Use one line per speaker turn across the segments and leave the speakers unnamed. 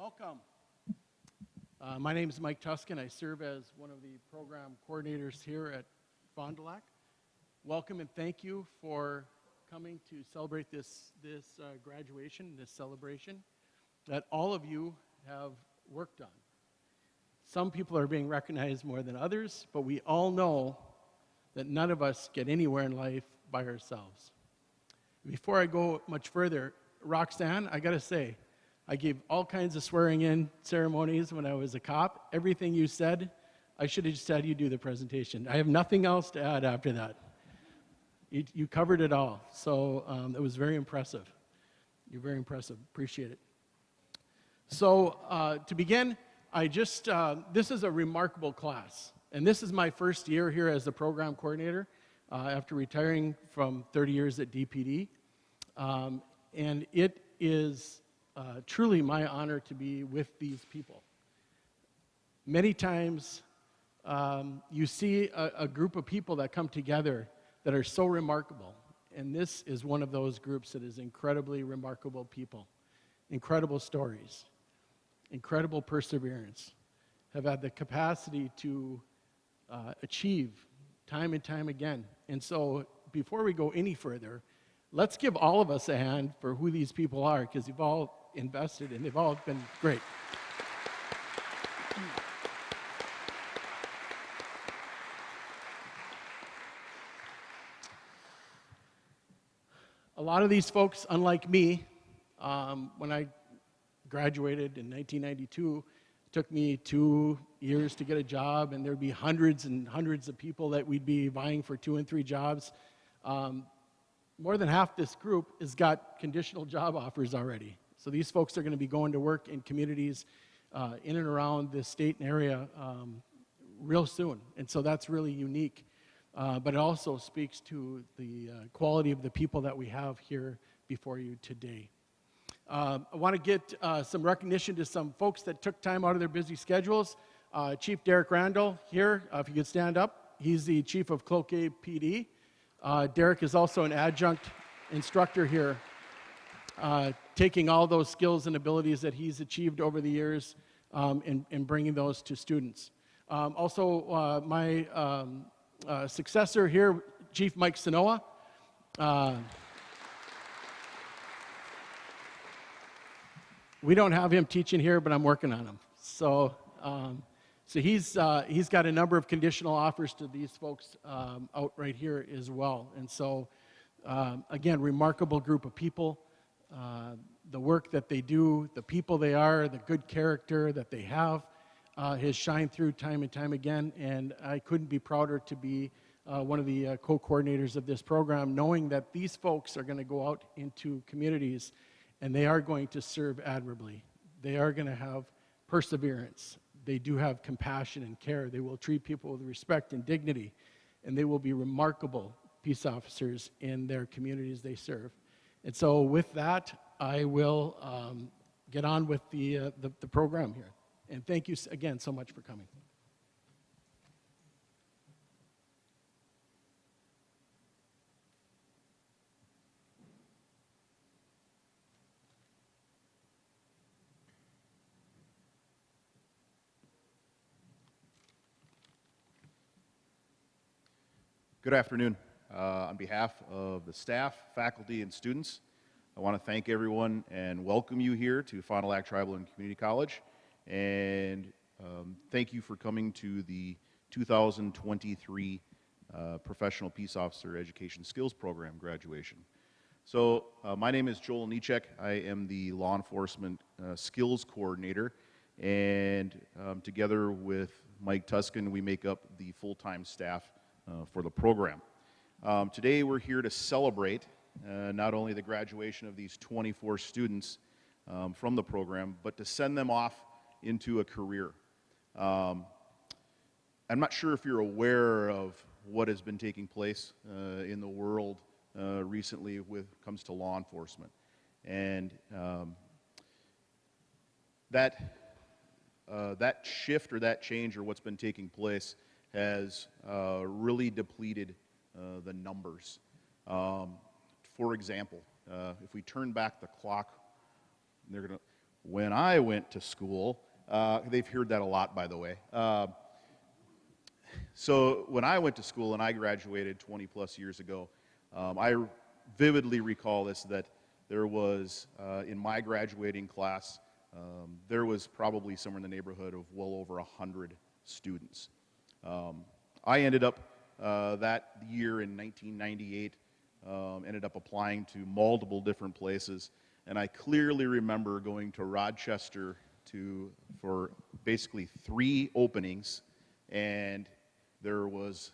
Welcome. My name is Mike Tuscan. I serve as one of the program coordinators here at Fond du Lac. Welcome and thank you for coming to celebrate this graduation, this celebration that all of you have worked on. Some people are being recognized more than others, but we all know that none of us get anywhere in life by ourselves. Before I go much further, Roxanne, I gotta say, I gave all kinds of swearing-in ceremonies when I was a cop. Everything you said, I should have just had you do the presentation. I have nothing else to add after that. You covered it all, so it was very impressive. You're very impressive. Appreciate it. So to begin, this is a remarkable class, and this is my first year here as the program coordinator after retiring from 30 years at DPD, and it is truly my honor to be with these people. Many times you see a group of people that come together that are so remarkable, and this is one of those groups that is incredibly remarkable people, incredible stories, incredible perseverance, have had the capacity to achieve time and time again. And so before we go any further, let's give all of us a hand for who these people are, because you've all invested and they've all been great. A lot of these folks, unlike me, when I graduated in 1992, it took me 2 years to get a job, and there'd be hundreds and hundreds of people that we'd be vying for 2 and 3 jobs. More than half this group has got conditional job offers already. So these folks are going to be going to work in communities in and around the state and area real soon. And so that's really unique. But it also speaks to the quality of the people that we have here before you today. I want to get some recognition to some folks that took time out of their busy schedules. Chief Derek Randall here, if you could stand up. He's the chief of Cloquet PD. Derek is also an adjunct instructor here, taking all those skills and abilities that he's achieved over the years and bringing those to students. Also, my successor here, Chief Mike Sanoa. We don't have him teaching here, but I'm working on him. So he's got a number of conditional offers to these folks out right here as well. And so, again, remarkable group of people. The work that they do, the people they are, the good character that they have has shined through time and time again. And I couldn't be prouder to be one of the co-coordinators of this program, knowing that these folks are going to go out into communities and they are going to serve admirably. They are going to have perseverance. They do have compassion and care. They will treat people with respect and dignity, and they will be remarkable peace officers in their communities they serve. And so with that, I will get on with the program here. And thank you again so much for coming.
Good afternoon. On behalf of the staff, faculty, and students, I want to thank everyone and welcome you here to Fond du Lac Tribal and Community College. And thank you for coming to the 2023 Professional Peace Officer Education Skills Program graduation. So my name is Joel Nichek. I am the Law Enforcement Skills Coordinator, and together with Mike Tuscan, we make up the full-time staff for the program. Today we're here to celebrate not only the graduation of these 24 students from the program, but to send them off into a career. I'm not sure if you're aware of what has been taking place in the world recently when it comes to law enforcement. And that shift or that change or what's been taking place has really depleted the numbers. For example, if we turn back the clock, when I went to school, they've heard that a lot, by the way. So when I went to school and I graduated 20 plus years ago, I vividly recall this, that there was, in my graduating class, there was probably somewhere in the neighborhood of well over 100 students. I ended up that year in 1998, ended up applying to multiple different places, and I clearly remember going to Rochester for basically 3 openings, and there was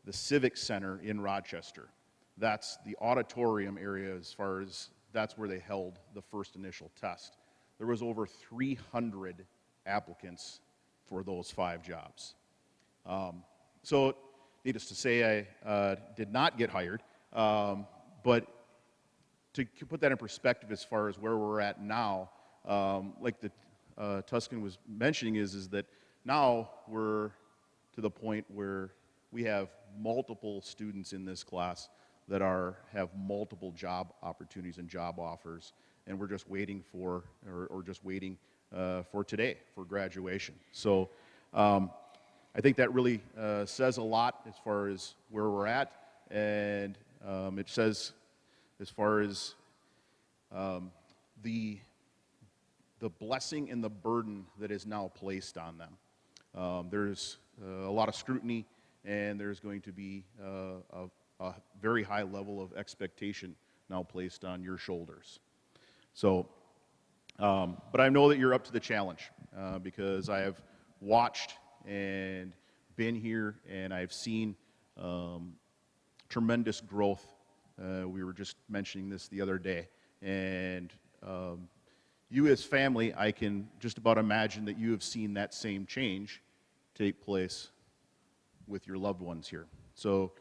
the Civic Center in Rochester. That's the auditorium area, as far as that's where they held the first initial test. There was over 300 applicants for those 5 jobs. So needless to say, I did not get hired, but to put that in perspective as far as where we're at now, like Tuscan was mentioning, is that now we're to the point where we have multiple students in this class that have multiple job opportunities and job offers, and we're just waiting for, or just waiting for today, for graduation. So I think that really says a lot as far as where we're at, and it says as far as the blessing and the burden that is now placed on them. There's a lot of scrutiny, and there's going to be a very high level of expectation now placed on your shoulders. So, but I know that you're up to the challenge, because I have watched and been here, and I've seen tremendous growth. We were just mentioning this the other day, and you as family, I can just about imagine that you have seen that same change take place with your loved ones here. So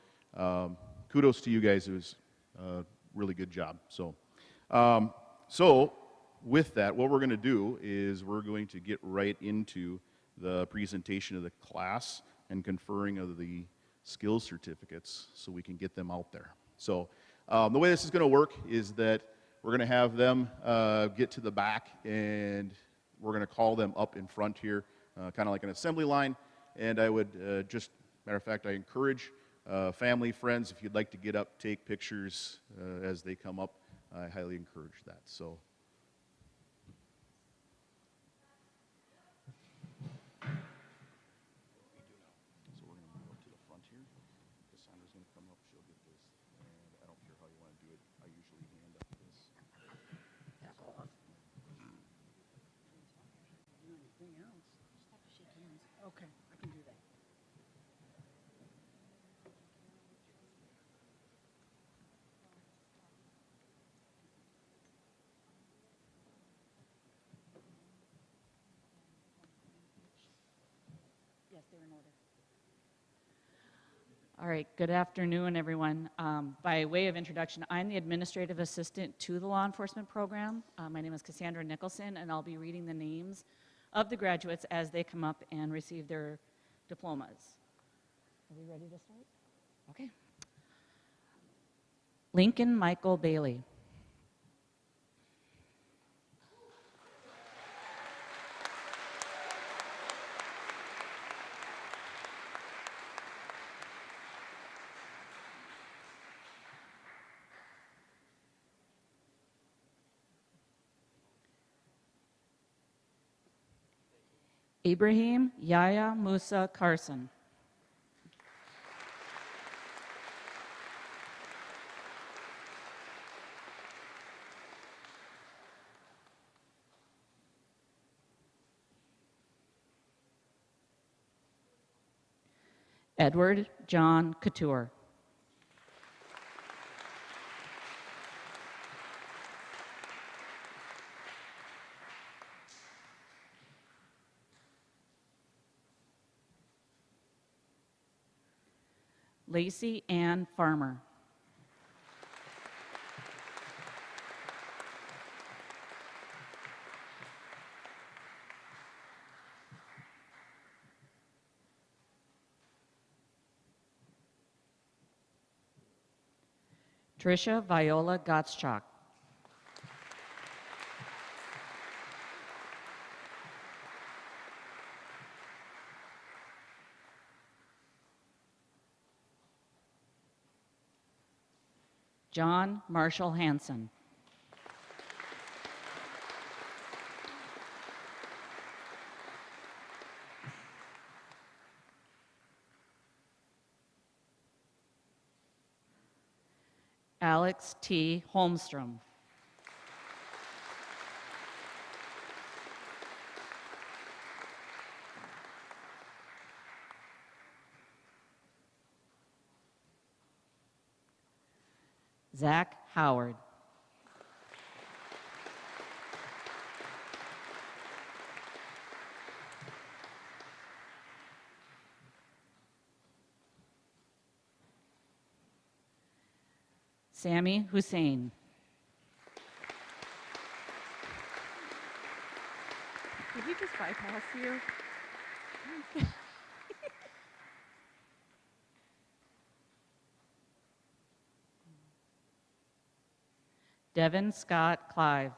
kudos to you guys. It was a really good job. So, with that, what we're going to do is we're going to get right into the presentation of the class and conferring of the skills certificates so we can get them out there. So the way this is going to work is that we're going to have them get to the back, and we're going to call them up in front here, kind of like an assembly line. And I would matter of fact, I encourage family, friends, if you'd like to get up, take pictures as they come up, I highly encourage that. So. So we're going to move up to the front here. Cassandra's going to come up, she'll get this, and I don't care how you want to do it, I usually hand up this.
Anything else? Okay, I can do that. Yes, they're in order. All right, good afternoon, everyone. By way of introduction, I'm the administrative assistant to the law enforcement program. My name is Cassandra Nicholson, and I'll be reading the names of the graduates as they come up and receive their diplomas. Are we ready to start? Okay. Lincoln Michael Bailey. Ibrahim Yahya Musa Carson. Edward John Couture. Lacey Ann Farmer. Tricia Viola Gottschalk. John Marshall Hanson. Alex T. Holmstrom. Zach Howard. Sammy Hussein.
Did he just bypass you?
Devin Scott Clive.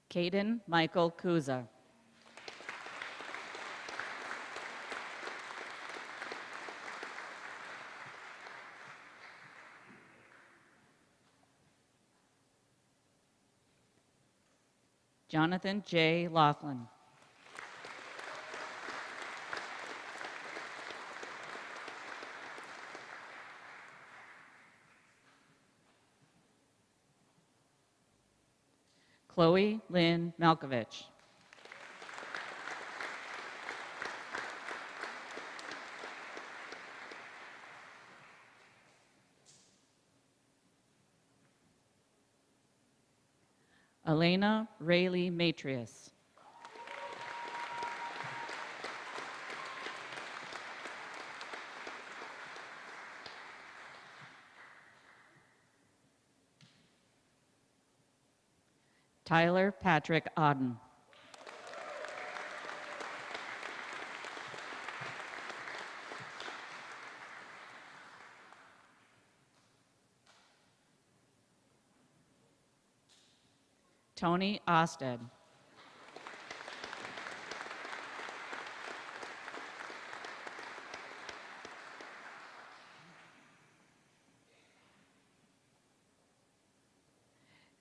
Caden Michael Kuza. Jonathan J. Laughlin. Chloe Lynn Malkovich. Elena Rayleigh Matrius. Tyler Patrick Auden. Tony Osted.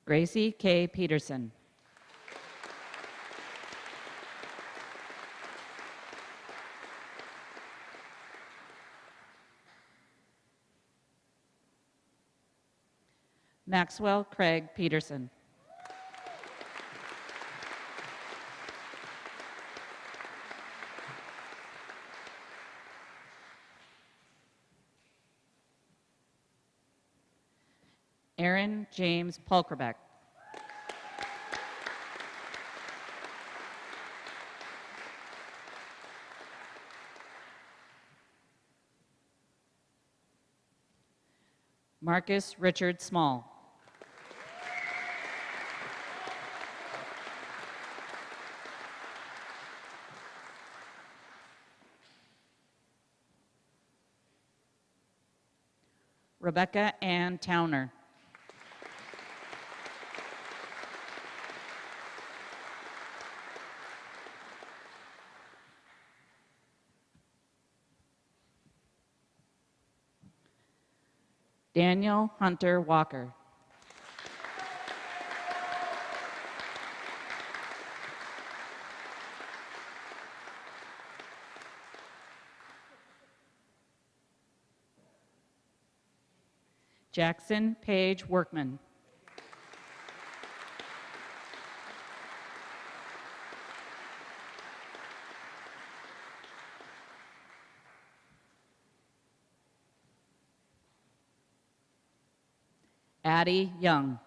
Gracie K. Peterson. Maxwell Craig Peterson. Aaron James Pulkerbeck. Marcus Richard Small. Rebecca Ann Towner. Daniel Hunter Walker. Jackson Page Workman. Addie Young.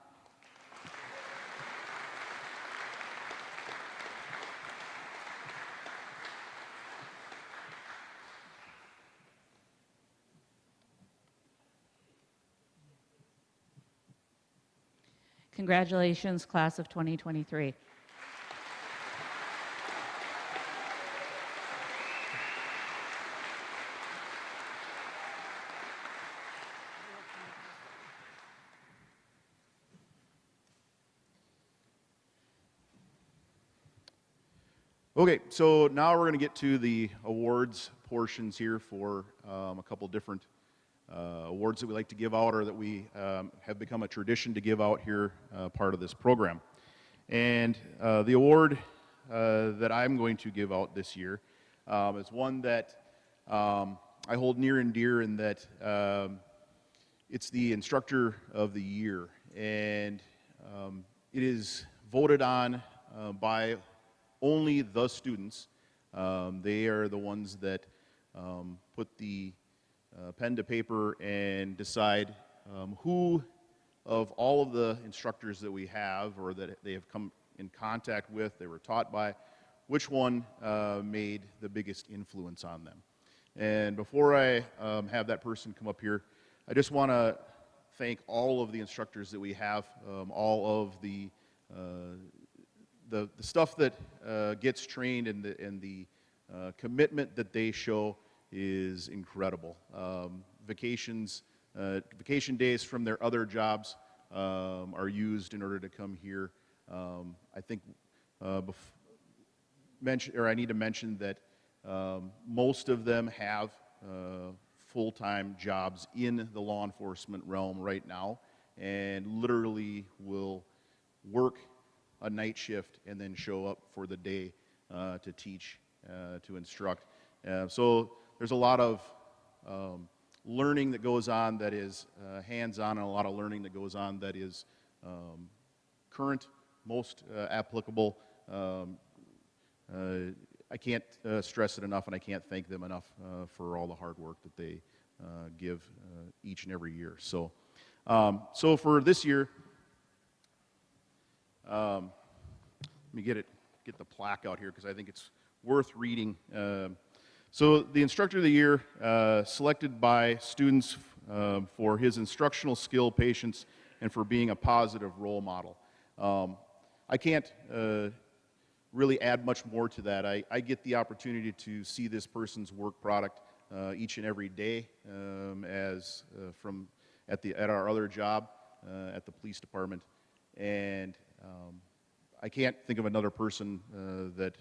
Congratulations, class of 2023.
Okay, so now we're going to get to the awards portions here for a couple different awards that we like to give out or that we have become a tradition to give out here, part of this program. And the award that I'm going to give out this year is one that I hold near and dear in that it's the Instructor of the Year. And it is voted on by only the students. They are the ones that put the pen to paper and decide who of all of the instructors that we have or that they have come in contact with, they were taught by, which one made the biggest influence on them. And before I have that person come up here, I just want to thank all of the instructors that we have, all of the stuff that gets trained and the commitment that they show is incredible. Vacation days from their other jobs are used in order to come here. I think I need to mention that most of them have full-time jobs in the law enforcement realm right now and literally will work a night shift and then show up for the day to teach, to instruct. So there's a lot of learning that goes on that is hands-on and a lot of learning that goes on that is current, most applicable. I can't stress it enough, and I can't thank them enough for all the hard work that they give each and every year. So, so for this year, let me get the plaque out here because I think it's worth reading. So the Instructor of the Year, selected by students for his instructional skill, patience, and for being a positive role model. I can't really add much more to that. I get the opportunity to see this person's work product each and every day at our other job at the police department, and I can't think of another person that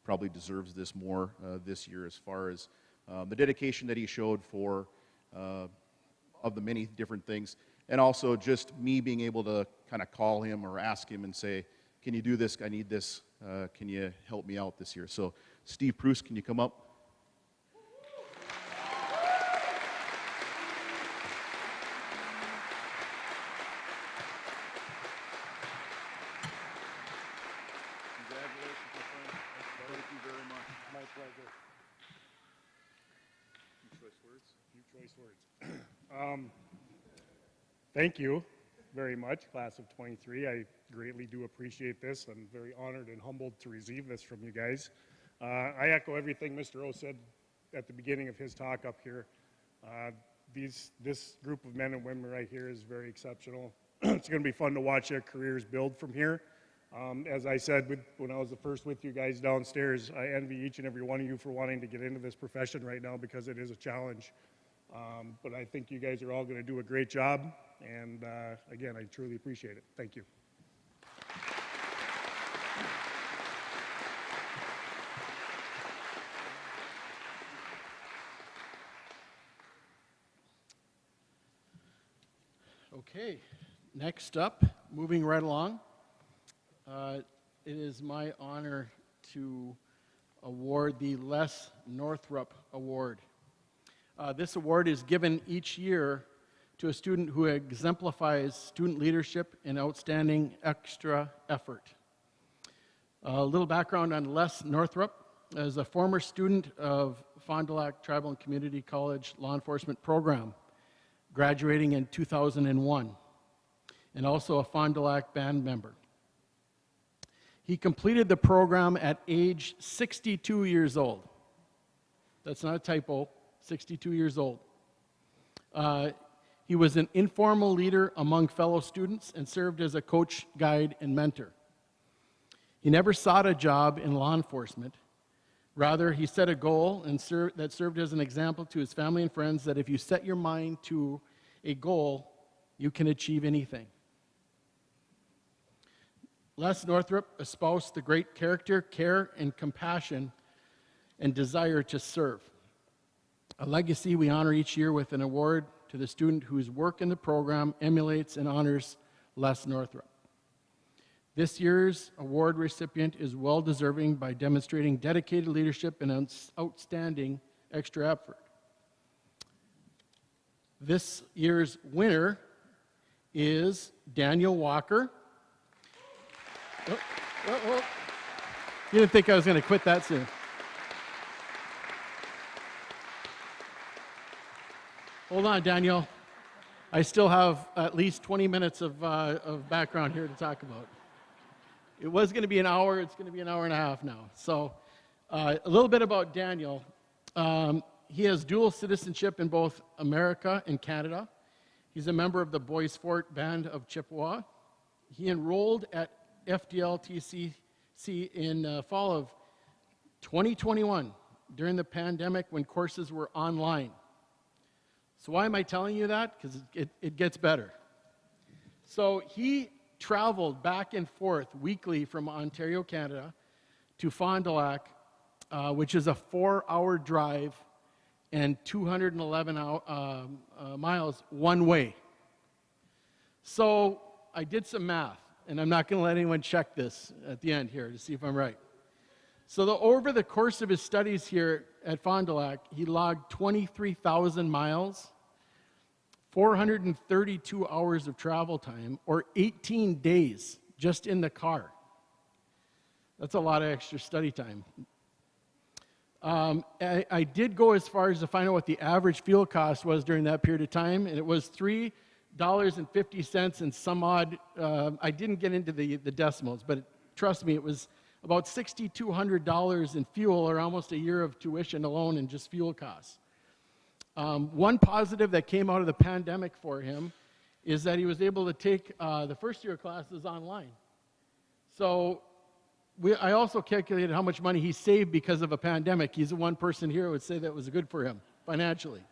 probably deserves this more this year as far as the dedication that he showed for of the many different things, and also just me being able to kind of call him or ask him and say, can you do this? I need this. Can you help me out this year? So Steve Pruce, can you come up? Congratulations, my friend. Thank you very much.
My pleasure.
Few choice words.
Thank you very much, class of 23. I greatly do appreciate this. I'm very honored and humbled to receive this from you guys. I echo everything Mr. O said at the beginning of his talk up here. This group of men and women right here is very exceptional. It's going to be fun to watch their careers build from here. As I said when I was the first with you guys downstairs, I envy each and every one of you for wanting to get into this profession right now because it is a challenge. But I think you guys are all going to do a great job. And again, I truly appreciate it. Thank you.
Okay, next up, moving right along, it is my honor to award the Les Northrup Award. This award is given each year to a student who exemplifies student leadership and outstanding extra effort. A little background on Les Northrup. As a former student of Fond du Lac Tribal and Community College Law Enforcement Program, graduating in 2001, and also a Fond du Lac band member. He completed the program at age 62 years old. That's not a typo, 62 years old. He was an informal leader among fellow students and served as a coach, guide, and mentor. He never sought a job in law enforcement. Rather, he set a goal and that served as an example to his family and friends that if you set your mind to a goal, you can achieve anything. Les Northrup espoused the great character, care, and compassion and desire to serve. A legacy we honor each year with an award to the student whose work in the program emulates and honors Les Northrup. This year's award recipient is well-deserving by demonstrating dedicated leadership and outstanding extra effort. This year's winner is Daniel Walker. You didn't think I was going to quit that soon. Hold on, Daniel. I still have at least 20 minutes of background here to talk about. It was going to be an hour. It's going to be an hour and a half now. So a little bit about Daniel. He has dual citizenship in both America and Canada. He's a member of the Boys Fort Band of Chippewa. He enrolled at FDLTCC in fall of 2021 during the pandemic when courses were online. So why am I telling you that? Because it gets better. So he traveled back and forth weekly from Ontario, Canada, to Fond du Lac, which is a 4-hour drive and 211 miles one way. So I did some math, and I'm not going to let anyone check this at the end here to see if I'm right. So over the course of his studies here at Fond du Lac, he logged 23,000 miles, 432 hours of travel time, or 18 days just in the car. That's a lot of extra study time. I did go as far as to find out what the average fuel cost was during that period of time, and it was $3.50 and some odd. I didn't get into the decimals, but trust me, it was about $6,200 in fuel, or almost a year of tuition alone in just fuel costs. One positive that came out of the pandemic for him is that he was able to take the first year classes online. So I also calculated how much money he saved because of a pandemic. He's the one person here who would say that was good for him financially.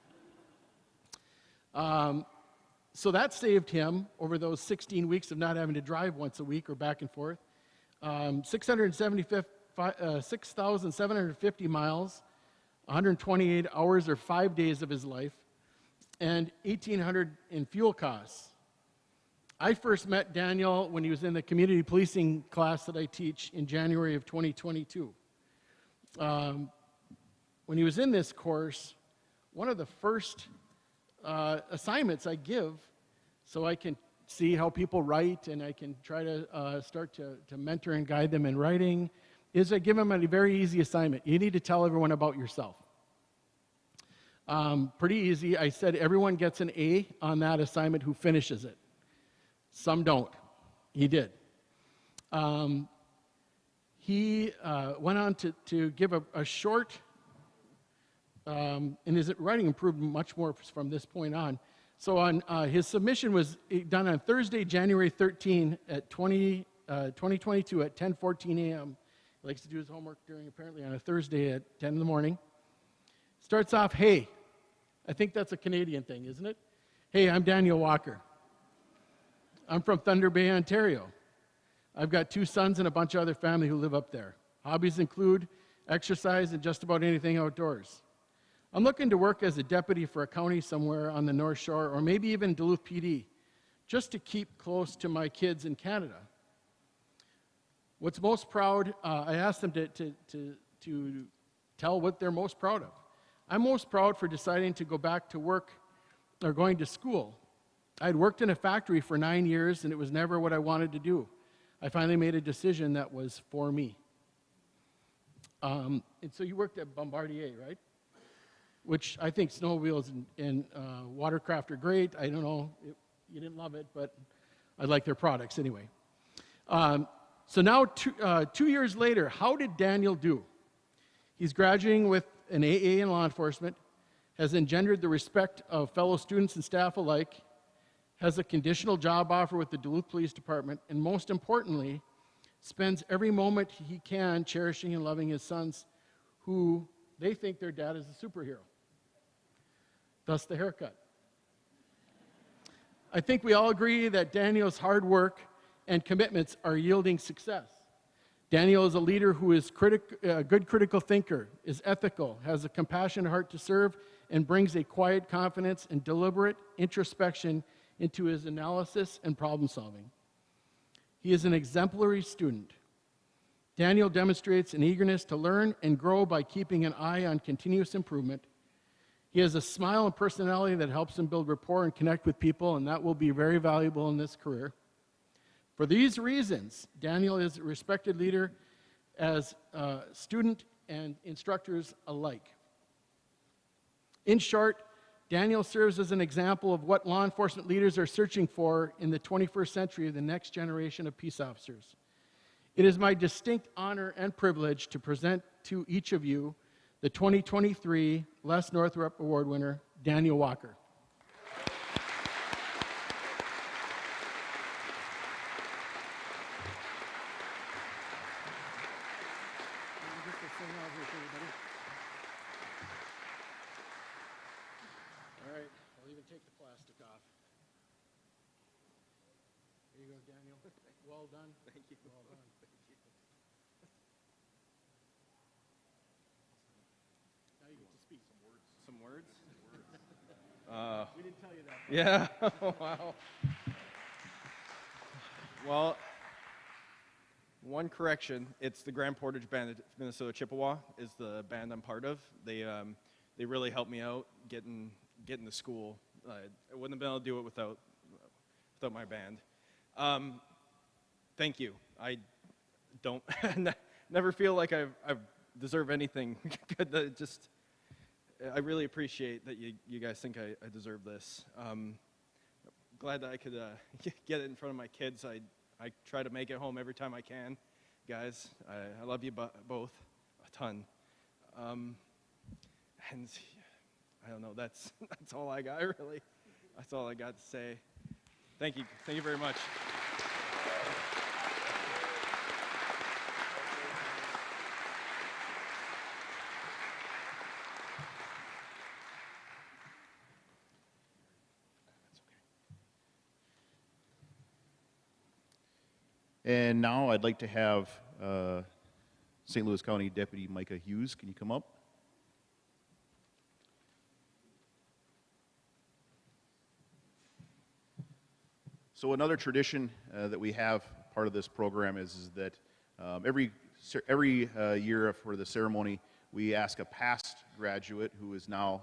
So that saved him, over those 16 weeks of not having to drive once a week or back and forth, 6,750 miles, 128 hours or 5 days of his life, and $1,800 in fuel costs. I first met Daniel when he was in the community policing class that I teach in January of 2022. When he was in this course, one of the first assignments I give, so I can see how people write and I can try to start to mentor and guide them in writing, is I give them a very easy assignment. You need to tell everyone about yourself. Pretty easy. I said everyone gets an A on that assignment who finishes it. Some don't. He did. He went on to give a short, and his writing improved much more from this point on. So his submission was done on Thursday, January 13 at 2022 at 10:14 a.m. He likes to do his homework apparently on a Thursday at 10 in the morning. Starts off, hey. I think that's a Canadian thing, isn't it? Hey, I'm Daniel Walker. I'm from Thunder Bay, Ontario. I've got 2 sons and a bunch of other family who live up there. Hobbies include exercise and just about anything outdoors. I'm looking to work as a deputy for a county somewhere on the North Shore, or maybe even Duluth PD, just to keep close to my kids in Canada. What's most proud, I asked them to tell what they're most proud of. I'm most proud for deciding to go back to work or going to school. I'd worked in a factory for 9 years, and it was never what I wanted to do. I finally made a decision that was for me. And so you worked at Bombardier, right? Which I think snowmobiles and watercraft are great. I don't know, you didn't love it, but I like their products anyway. So now, 2 years later, how did Daniel do? He's graduating with an AA in law enforcement, has engendered the respect of fellow students and staff alike, has a conditional job offer with the Duluth Police Department, and most importantly, spends every moment he can cherishing and loving his sons who they think their dad is a superhero. Thus the haircut. I think we all agree that Daniel's hard work and commitments are yielding success. Daniel is a leader who is a good critical thinker, is ethical, has a compassionate heart to serve, and brings a quiet confidence and deliberate introspection into his analysis and problem solving. He is an exemplary student. Daniel demonstrates an eagerness to learn and grow by keeping an eye on continuous improvement. He has a smile and personality that helps him build rapport and connect with people, and that will be very valuable in this career. For these reasons, Daniel is a respected leader as student and instructors alike. In short, Daniel serves as an example of what law enforcement leaders are searching for in the 21st century, the next generation of peace officers. It is my distinct honor and privilege to present to each of you the 2023 Les Northrup Award winner, Daniel Walker. All right, I'll even take the plastic off. There you go, Daniel. Well done. Thank you. Well done. Thank you. Now you get to speak.
Some words?
We didn't tell you that.
Yeah. Wow. Well, one correction. It's the Grand Portage Band of Minnesota Chippewa is the band I'm part of. They really helped me out getting to school. I wouldn't have been able to do it without my band. Thank you. I don't never feel like I deserve anything good. I really appreciate that you guys think I deserve this. Glad that I could get it in front of my kids. I try to make it home every time I can. Guys, I love you both a ton. And I don't know, that's all I got, really. That's all I got to say. Thank you very much.
And now I'd like to have St. Louis County Deputy Micah Hughes. Can you come up? So another tradition that we have, part of this program, is that every year for the ceremony, we ask a past graduate who is now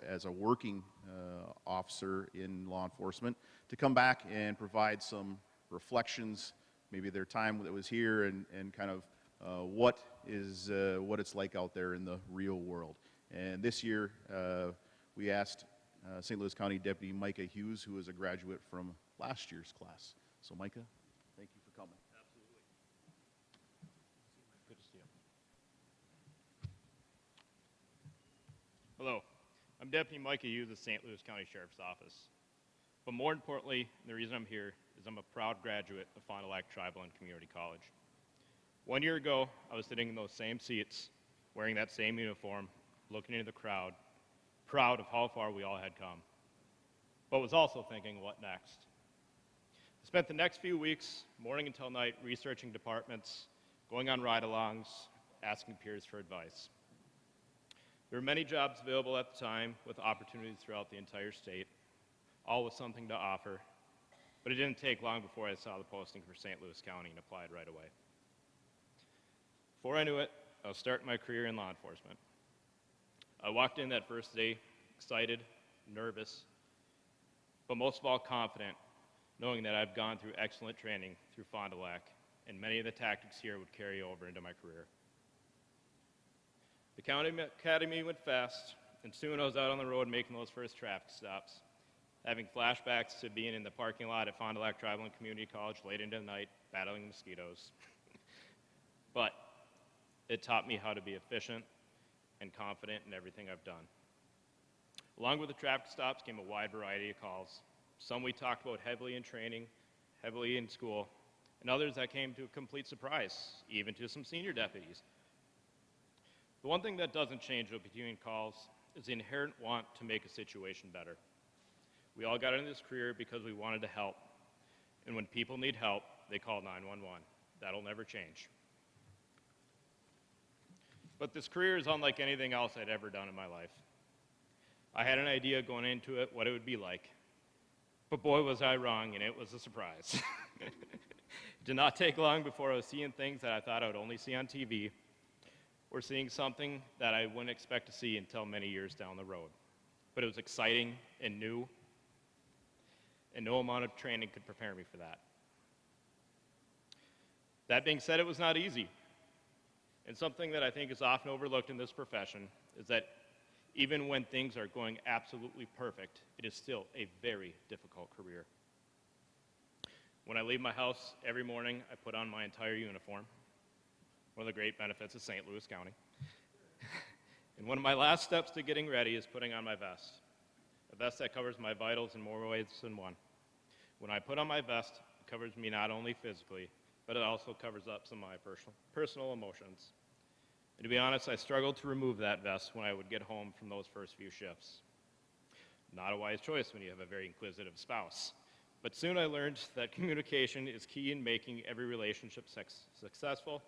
as a working officer in law enforcement to come back and provide some reflections, maybe their time that was here, and kind of what it's like out there in the real world. And this year, we asked St. Louis County Deputy Micah Hughes, who is a graduate from last year's class. So Micah, thank you for coming.
Absolutely. Good to see you. Hello, I'm Deputy Micah Hughes of St. Louis County Sheriff's Office. But more importantly, the reason I'm here is I'm a proud graduate of Fond du Lac Tribal and Community College. 1 year ago, I was sitting in those same seats, wearing that same uniform, looking into the crowd, proud of how far we all had come, but was also thinking, what next? I spent the next few weeks, morning until night, researching departments, going on ride-alongs, asking peers for advice. There were many jobs available at the time with opportunities throughout the entire state, all with something to offer, but it didn't take long before I saw the posting for St. Louis County and applied right away. Before I knew it, I was starting my career in law enforcement. I walked in that first day excited, nervous, but most of all confident, knowing that I've gone through excellent training through Fond du Lac, and many of the tactics here would carry over into my career. The county academy went fast, and soon I was out on the road making those first traffic stops, having flashbacks to being in the parking lot at Fond du Lac Tribal and Community College late into the night, battling mosquitoes. But it taught me how to be efficient and confident in everything I've done. Along with the traffic stops came a wide variety of calls. Some we talked about heavily in training, heavily in school, and others that came to a complete surprise, even to some senior deputies. The one thing that doesn't change with between calls is the inherent want to make a situation better. We all got into this career because we wanted to help, and when people need help, they call 911. That'll never change. But this career is unlike anything else I'd ever done in my life. I had an idea going into it what it would be like, but boy was I wrong, and it was a surprise. It did not take long before I was seeing things that I thought I would only see on TV, or seeing something that I wouldn't expect to see until many years down the road. But it was exciting and new, and no amount of training could prepare me for that. That being said, it was not easy. And something that I think is often overlooked in this profession is that even when things are going absolutely perfect, it is still a very difficult career. When I leave my house every morning, I put on my entire uniform, one of the great benefits of St. Louis County. And one of my last steps to getting ready is putting on my vest, a vest that covers my vitals in more ways than one. When I put on my vest, it covers me not only physically, but it also covers up some of my personal emotions. And to be honest, I struggled to remove that vest when I would get home from those first few shifts. Not a wise choice when you have a very inquisitive spouse. But soon I learned that communication is key in making every relationship successful,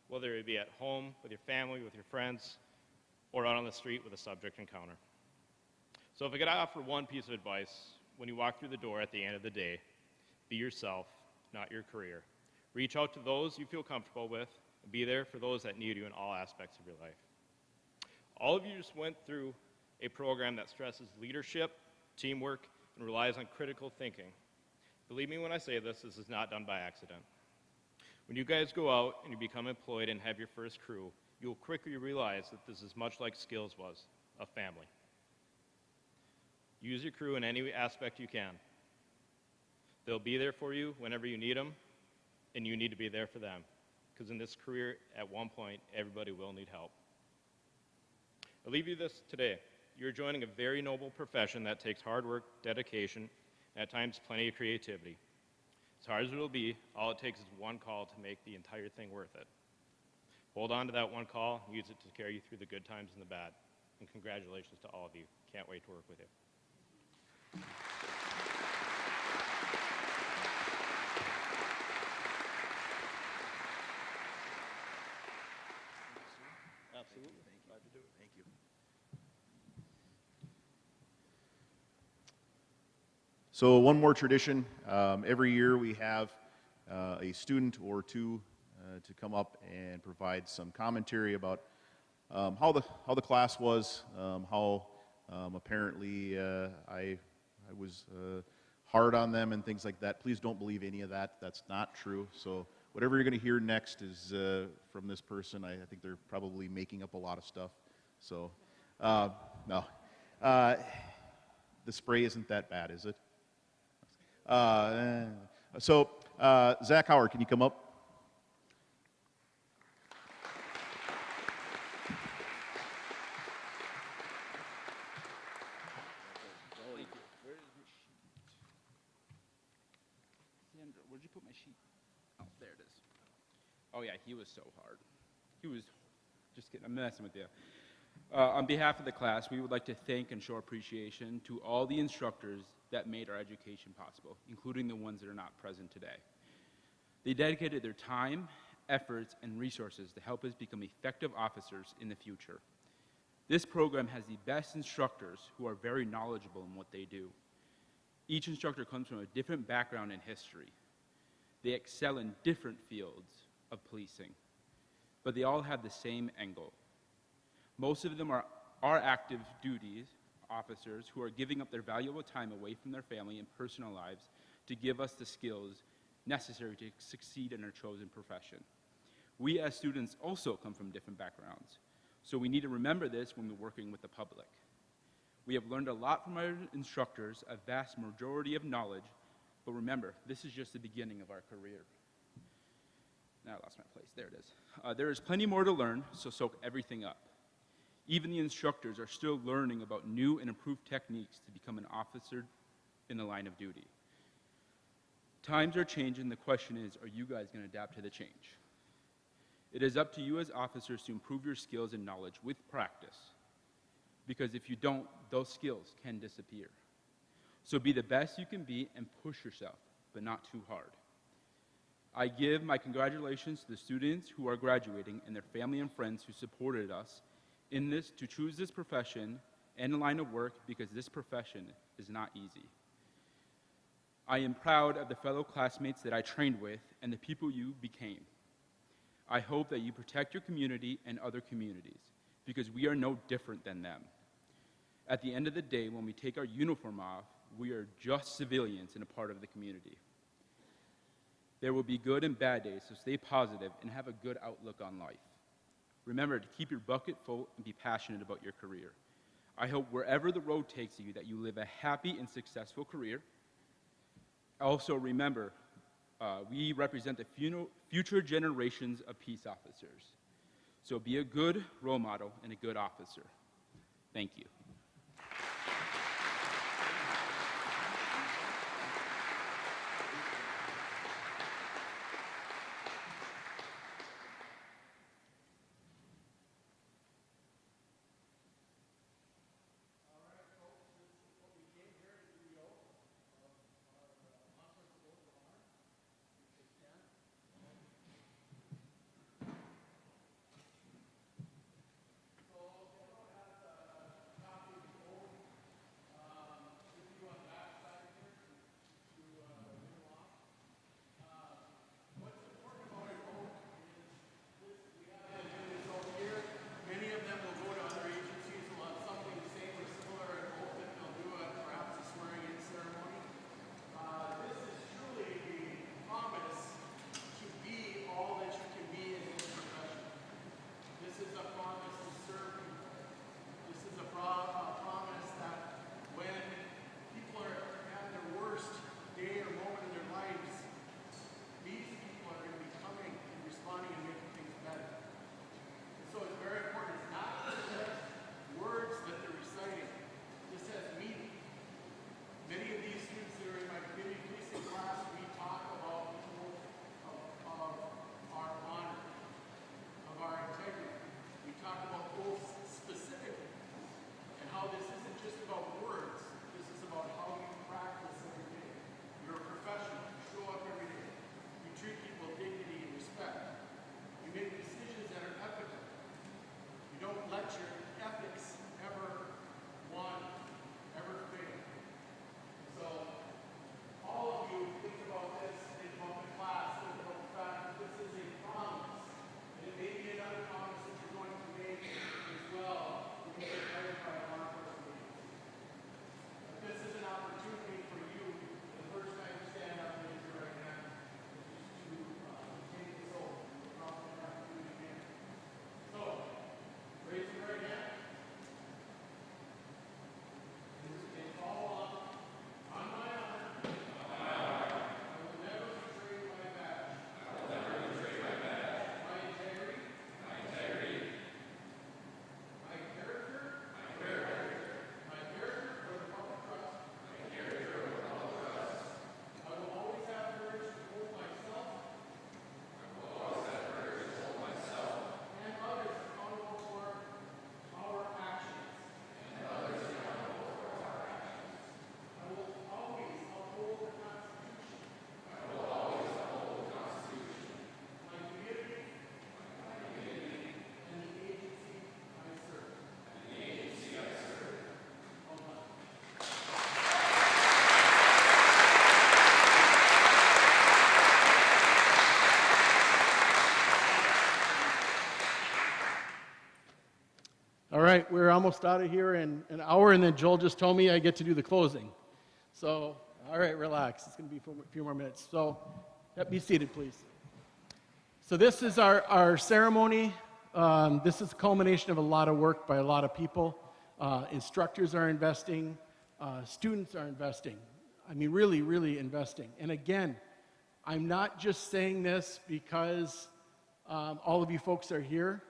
whether it be at home, with your family, with your friends, or out on the street with a subject encounter. So if I could offer one piece of advice when you walk through the door at the end of the day, be yourself, not your career. Reach out to those you feel comfortable with, and be there for those that need you in all aspects of your life. All of you just went through a program that stresses leadership, teamwork, and relies on critical thinking. Believe me when I say this is not done by accident. When you guys go out and you become employed and have your first crew, you'll quickly realize that this is much like Skills was, a family. Use your crew in any aspect you can. They'll be there for you whenever you need them, and you need to be there for them. Because in this career, at one point, everybody will need help. I'll leave you this today. You're joining a very noble profession that takes hard work, dedication, and at times plenty of creativity. As hard as it will be, all it takes is one call to make the entire thing worth it. Hold on to that one call, use it to carry you through the good times and the bad. And congratulations to all of you. Can't wait to work with you.
Absolutely. Glad to do it. Thank you. So one more tradition. Every year we have a student or two to come up and provide some commentary about how the class was, how apparently I was hard on them and things like that. Please don't believe any of that. That's not true. So whatever you're going to hear next is from this person. I think they're probably making up a lot of stuff. So no, the spray isn't that bad, is it? So Zach Howard, can you come up?
Where'd you put my sheet? Oh, there it is. Oh yeah, he was so hard. He was, just kidding, I'm messing with you. On behalf of the class, we would like to thank and show appreciation to all the instructors that made our education possible, including the ones that are not present today. They dedicated their time, efforts, and resources to help us become effective officers in the future. This program has the best instructors who are very knowledgeable in what they do. Each instructor comes from a different background and history. They excel in different fields of policing, but they all have the same end goal. Most of them are active duty officers who are giving up their valuable time away from their family and personal lives to give us the skills necessary to succeed in our chosen profession. We as students also come from different backgrounds, so we need to remember this when we're working with the public. We have learned a lot from our instructors, a vast majority of knowledge, but remember, this is just the beginning of our career. Now I lost my place, there it is. There is plenty more to learn, so soak everything up. Even the instructors are still learning about new and improved techniques to become an officer in the line of duty. Times are changing, the question is, are you guys going to adapt to the change? It is up to you as officers to improve your skills and knowledge with practice, because if you don't, those skills can disappear. So be the best you can be and push yourself, but not too hard. I give my congratulations to the students who are graduating and their family and friends who supported us in this to choose this profession and line of work, because this profession is not easy. I am proud of the fellow classmates that I trained with and the people you became. I hope that you protect your community and other communities, because we are no different than them. At the end of the day, when we take our uniform off, we are just civilians and a part of the community. There will be good and bad days, so stay positive and have a good outlook on life. Remember to keep your bucket full and be passionate about your career. I hope wherever the road takes you that you live a happy and successful career. Also remember, we represent the future generations of peace officers. So be a good role model and a good officer. Thank you.
Many of them will go to other agencies who have something the same or similar at home that they'll do perhaps a swearing-in ceremony. This is truly a promise to be all that you can be in this profession. This is a promise to serve people. This is a promise that when people are at their worst day or moment in their lives, these people are going to be coming and responding and making things better. So it's very important. It's not just words that they're reciting. This has meaning. Many of these students that are in my community policing class, we talk about the oath of our honor, of our integrity. We talk about oaths specifically and how this isn't just about words. This is about how you practice every day. You're a professional. You show up every day. You treat people with dignity and respect. You make decisions that are ethical. You don't let your ethics ever fail. So all of you think about this, think about the class, think about the fact that this is a promise. And it may be another promise that you're going to make as well when you get hired by a law enforcement agency. But this is an opportunity for you, the first time you stand up and raise your right hand, is to take this oath. You'll probably have to do it again. So, raise your right hand. And follow along. On my honor, I will never betray my badge. My integrity. My character. My character for the public trust. I will always have courage to hold myself. And others accountable for our actions. I will always uphold the Constitution. My community. And the agency I serve. Well done. All right, we're almost out of here in an hour, and then Joel just told me I get to do the closing. So, all right, relax. It's going to be for a few more minutes. So, be seated, please. So this is our ceremony. This is a culmination of a lot of work by a lot of people. Instructors are investing. Students are investing. I mean, really, really investing. And again, I'm not just saying this because all of you folks are here.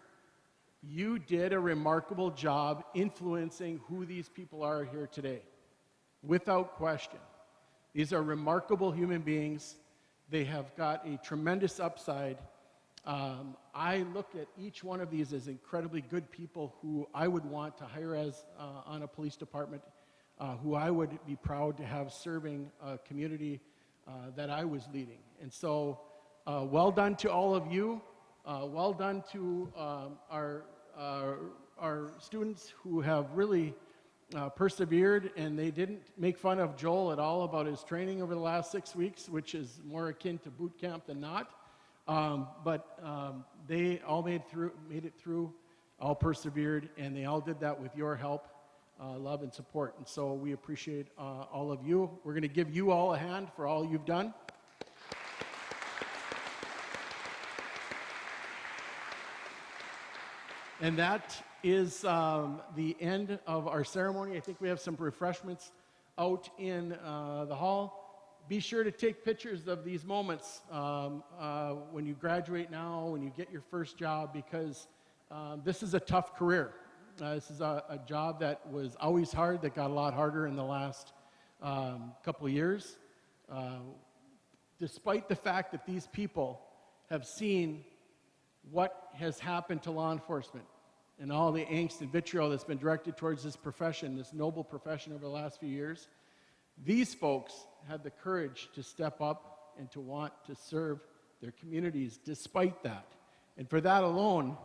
You did a remarkable job influencing who these people are here today, without question. These are remarkable human beings. They have got a tremendous upside. I look at each one of these as incredibly good people who I would want to hire as on a police department, who I would be proud to have serving a community that I was leading. And so Well done to all of you. Well done to our students who have really persevered, and they didn't make fun of Joel at all about his training over the last 6 weeks, which is more akin to boot camp than not. But they all made it through, all persevered, and they all did that with your help, love, and support. And so we appreciate all of you. We're going to give you all a hand for all you've done. And that is the end of our ceremony. I think we have some refreshments out in the hall. Be sure to take pictures of these moments when you graduate now, when you get your first job, because this is a tough career. This is a job that was always hard, that got a lot harder in the last couple of years. Despite the fact that these people have seen what has happened to law enforcement and all the angst and vitriol that's been directed towards this profession, this noble profession over the last few years, these folks had the courage to step up and to want to serve their communities despite that. And for that alone,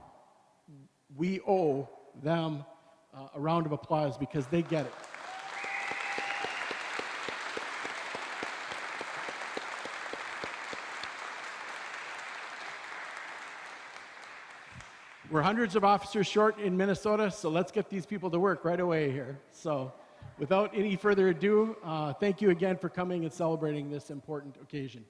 we owe them a round of applause because they get it. We're hundreds of officers short in Minnesota, so let's get these people to work right away here. So without any further ado, thank you again for coming and celebrating this important occasion.